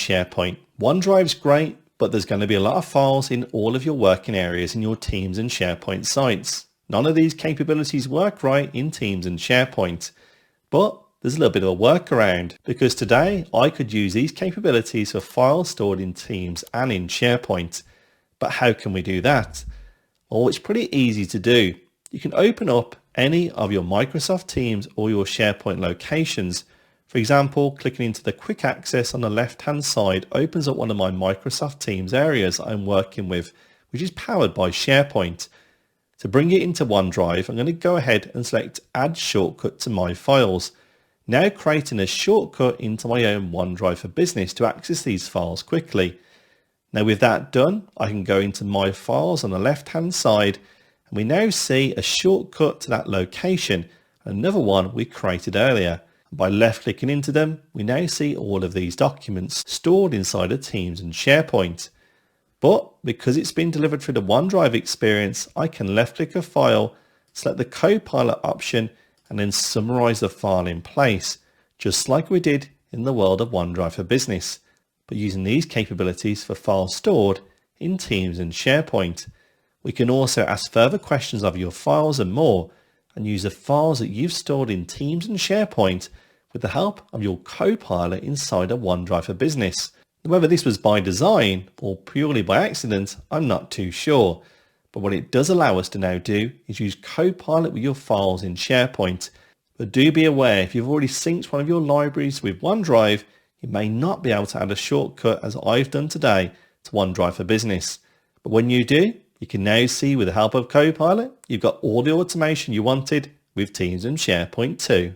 SharePoint. OneDrive's great, but there's going to be a lot of files in all of your working areas in your Teams and SharePoint sites. None of these capabilities work right in Teams and SharePoint, but there's a little bit of a workaround, because today I could use these capabilities for files stored in Teams and in SharePoint. But how can we do that? Well, it's pretty easy to do. You can open up any of your Microsoft Teams or your SharePoint locations. For example, clicking into the quick access on the left hand side opens up one of my Microsoft Teams areas I'm working with, which is powered by SharePoint. To bring it into OneDrive, I'm going to go ahead and select Add Shortcut to My Files, now creating a shortcut into my own OneDrive for Business to access these files quickly. Now with that done, I can go into My Files on the left hand side, and we now see a shortcut to that location, another one we created earlier. By left clicking into them, we now see all of these documents stored inside of Teams and SharePoint. But because it's been delivered through the OneDrive experience, I can left click a file, select the Copilot option, and then summarize the file in place, just like we did in the world of OneDrive for Business, but using these capabilities for files stored in Teams and SharePoint. We can also ask further questions of your files and more, and use the files that you've stored in Teams and SharePoint with the help of your Copilot inside of OneDrive for Business. Whether this was by design or purely by accident, I'm not too sure. But what it does allow us to now do is use Copilot with your files in SharePoint. But do be aware, if you've already synced one of your libraries with OneDrive, you may not be able to add a shortcut as I've done today to OneDrive for Business. But when you do, you can now see with the help of Copilot, you've got all the automation you wanted with Teams and SharePoint too.